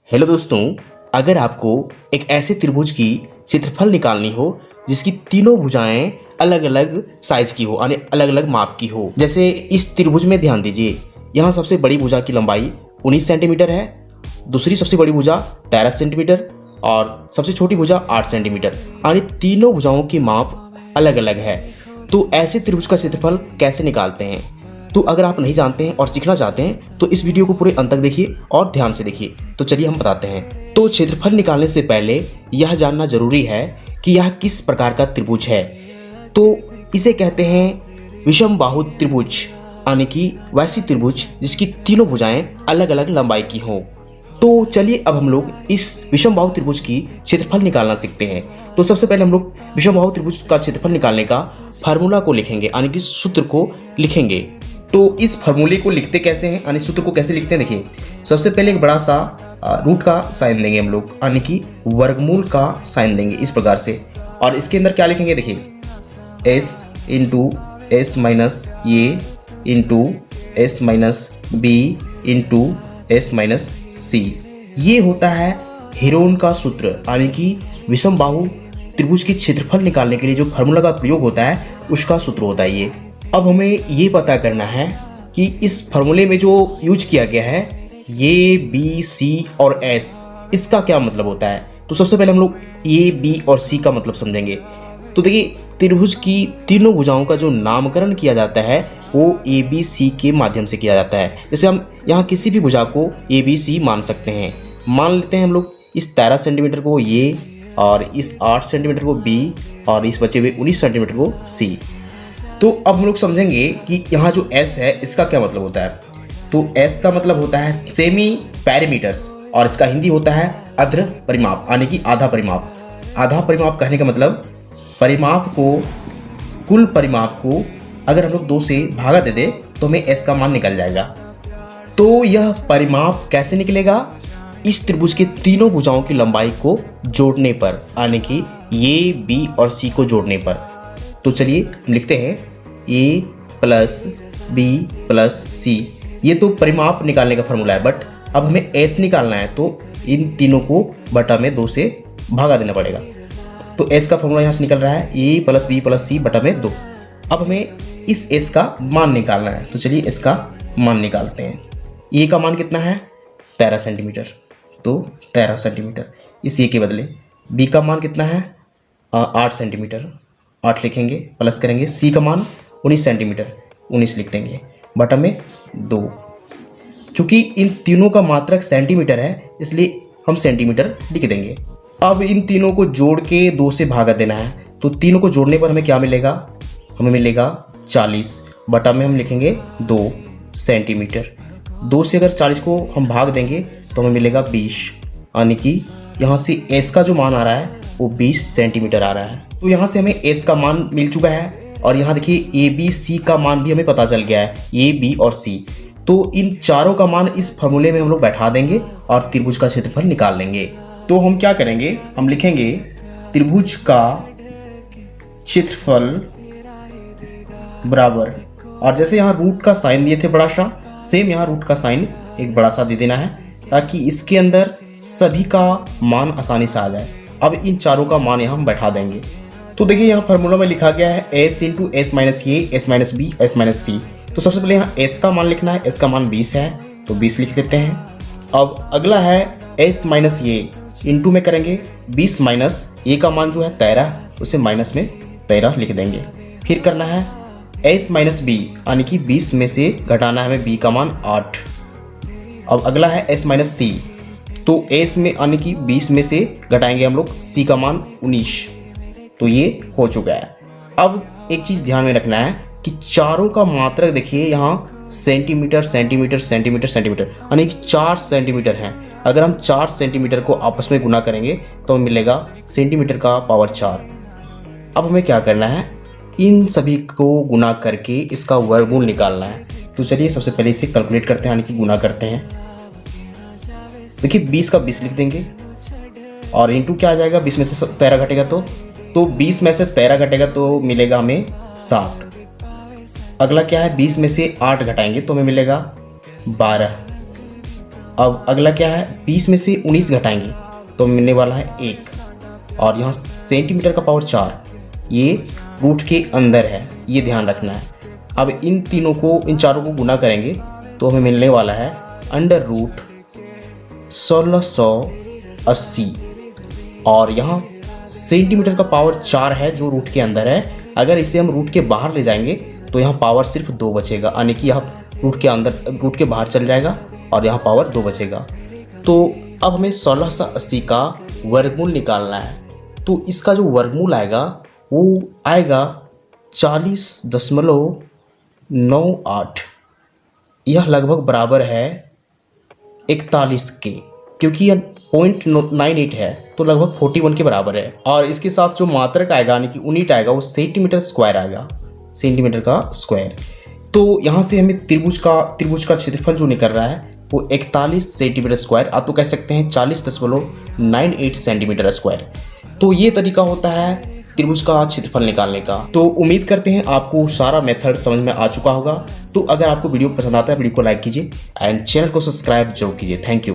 Hello दोस्तों, अगर आपको एक ऐसे त्रिभुज की क्षेत्रफल निकालनी हो जिसकी तीनों भुजाएं अलग अलग साइज की हो यानी अलग अलग माप की हो। जैसे इस त्रिभुज में ध्यान दीजिए, यहाँ सबसे बड़ी भुजा की लंबाई 19 सेंटीमीटर है, दूसरी सबसे बड़ी भुजा 13 सेंटीमीटर और सबसे छोटी भुजा 8 सेंटीमीटर, यानी तीनों भुजाओं की माप अलग अलग है। तो ऐसे त्रिभुज का क्षेत्रफल कैसे निकालते हैं? तो अगर आप नहीं जानते हैं और सीखना चाहते हैं तो इस वीडियो को पूरे अंत तक देखिए और ध्यान से देखिए। तो चलिए हम बताते हैं। तो क्षेत्रफल निकालने से पहले यह जानना जरूरी है कि यह किस प्रकार का त्रिभुज है। तो इसे कहते हैं विषम बाहु त्रिभुज, यानी कि वैसी त्रिभुज जिसकी तीनों भुजाएं अलग अलग लंबाई की हों। तो चलिए अब हम लोग इस विषम बाहु त्रिभुज की क्षेत्रफल निकालना सीखते हैं। तो सबसे पहले हम लोग विषम बाहु त्रिभुज का क्षेत्रफल निकालने का फार्मूला को लिखेंगे, यानी कि सूत्र को लिखेंगे। तो इस फार्मूले को लिखते कैसे हैं, यानी सूत्र को कैसे लिखते हैं, देखिए सबसे पहले एक बड़ा सा रूट का साइन देंगे हम लोग, यानी कि वर्गमूल का साइन देंगे इस प्रकार से। और इसके अंदर क्या लिखेंगे, देखिए s into s minus a into s minus b into s minus c. ये होता है हेरोन का सूत्र, यानी कि विषम बाहु त्रिभुज की क्षेत्रफल निकालने के लिए जो फार्मूला का प्रयोग होता है उसका सूत्र होता है ये। अब हमें ये पता करना है कि इस फार्मूले में जो यूज किया गया है ए बी सी और एस, इसका क्या मतलब होता है। तो सबसे पहले हम लोग ए बी और सी का मतलब समझेंगे। तो देखिए त्रिभुज की तीनों भुजाओं का जो नामकरण किया जाता है वो ए बी सी के माध्यम से किया जाता है। जैसे हम यहाँ किसी भी भुजा को ए बी सी मान सकते हैं। मान लेते हैं हम लोग इस 13 सेंटीमीटर को ए और इस 8 सेंटीमीटर को बी और इस बचे हुए 19 सेंटीमीटर को सी। तो अब हम लोग समझेंगे कि यहाँ जो S है इसका क्या मतलब होता है। तो S का मतलब होता है सेमी पैरामीटर्स और इसका हिंदी होता है अर्ध परिमाप, यानी कि आधा परिमाप। आधा परिमाप कहने का मतलब परिमाप को, कुल परिमाप को अगर हम लोग 2 से भागा दे दे तो हमें S का मान निकल जाएगा। तो यह परिमाप कैसे निकलेगा, इस त्रिभुज के तीनों भुजाओं की लंबाई को जोड़ने पर, यानी कि ए बी और सी को जोड़ने पर। तो चलिए हम लिखते हैं a प्लस बी प्लस सी। ये तो परिमाप निकालने का फार्मूला है, बट अब हमें s निकालना है तो इन तीनों को बटा में 2 से भागा देना पड़ेगा। तो s का फार्मूला यहाँ से निकल रहा है a प्लस बी प्लस सी बटा में 2। अब हमें इस s का मान निकालना है, तो चलिए s का मान निकालते हैं। a का मान कितना है 13 सेंटीमीटर, तो 13 सेंटीमीटर इस a के बदले। b का मान कितना है 8 सेंटीमीटर, 8 लिखेंगे, प्लस करेंगे। सी का मान 19 सेंटीमीटर, 19 लिख देंगे, बटा में 2। चूँकि इन तीनों का मात्रक सेंटीमीटर है इसलिए हम सेंटीमीटर लिख देंगे। अब इन तीनों को जोड़ के 2 से भागा देना है, तो तीनों को जोड़ने पर हमें क्या मिलेगा, हमें मिलेगा 40, बटा में हम लिखेंगे 2 सेंटीमीटर। 2 से अगर 40 को हम भाग देंगे तो हमें मिलेगा 20, यानी कि यहाँ से एस का जो मान आ रहा है वो 20 सेंटीमीटर आ रहा है। तो यहाँ से हमें एस का मान मिल चुका है और यहाँ देखिए ए बी सी का मान भी हमें पता चल गया है, ए बी और सी। तो इन चारों का मान इस फार्मूले में हम लोग बैठा देंगे और त्रिभुज का क्षेत्रफल निकाल लेंगे। तो हम क्या करेंगे, हम लिखेंगे त्रिभुज का क्षेत्रफल बराबर, और जैसे यहाँ रूट का साइन दिए थे बड़ा सा, सेम यहाँ रूट का साइन एक बड़ा सा दे देना है ताकि इसके अंदर सभी का मान आसानी से आ जाए। अब इन चारों का मान यहाँ हम बैठा देंगे। तो देखिए यहाँ फार्मूला में लिखा गया है s into s minus a s minus b s minus c. तो सबसे पहले यहाँ s का मान लिखना है, s का मान 20 है तो 20 लिख लेते हैं। अब अगला है s माइनस ए, इंटू में करेंगे 20 माइनस a का मान जो है 13, उसे माइनस में 13 लिख देंगे। फिर करना है s माइनस बी, यानी कि 20 में से घटाना है हमें b का मान 8। अब अगला है s माइनस सी, तो s में यानी कि 20 में से घटाएंगे हम लोग c का मान 19, तो ये हो चुका है। अब एक चीज़ ध्यान में रखना है कि चारों का मात्रक देखिए यहाँ सेंटीमीटर सेंटीमीटर सेंटीमीटर सेंटीमीटर, यानी कि 4 सेंटीमीटर हैं। अगर हम 4 सेंटीमीटर को आपस में गुना करेंगे तो हमें मिलेगा सेंटीमीटर का पावर 4। अब हमें क्या करना है, इन सभी को गुना करके इसका वर्गमूल निकालना है। तो चलिए सबसे पहले इसे कैलकुलेट करते हैं, यानी कि गुना करते हैं। देखिए 20 का 20 लिख देंगे और इंटू क्या आ जाएगा, 20 में से 13 घटेगा तो 20 में से 13 घटेगा तो मिलेगा हमें 7। अगला क्या है, 20 में से 8 घटाएंगे तो हमें मिलेगा 12। अब अगला क्या है, 20 में से 19 घटाएंगे तो मिलने वाला है 1। और यहाँ सेंटीमीटर का पावर 4, ये रूट के अंदर है, ये ध्यान रखना है। अब इन चारों को गुना करेंगे तो हमें मिलने वाला है अंडर रूट 1680। और यहाँ सेंटीमीटर का पावर 4 है जो रूट के अंदर है। अगर इसे हम रूट के बाहर ले जाएंगे तो यहाँ पावर सिर्फ 2 बचेगा, यानी कि यहाँ रूट के बाहर चल जाएगा और यहाँ पावर 2 बचेगा। तो अब हमें 1680 का वर्गमूल निकालना है। तो इसका जो वर्गमूल आएगा वो आएगा 40.98। यह लगभग बराबर है 41 के, क्योंकि यह 0.98 है तो लगभग 41 के बराबर है। और इसके साथ जो मात्रक आएगा यानी कि यूनिट आएगा वो सेंटीमीटर स्क्वायर आएगा, सेंटीमीटर का स्क्वायर। तो यहाँ से हमें त्रिभुज का क्षेत्रफल जो निकल रहा है वो 41 सेंटीमीटर स्क्वायर, आप तो कह सकते हैं 40.98 सेंटीमीटर स्क्वायर। तो ये तरीका होता है त्रिभुज का क्षेत्रफल निकालने का। तो उम्मीद करते हैं आपको सारा मेथड समझ में आ चुका होगा। तो अगर आपको वीडियो पसंद आता है वीडियो को लाइक कीजिए एंड चैनल को सब्सक्राइब जरूर कीजिए। Thank you.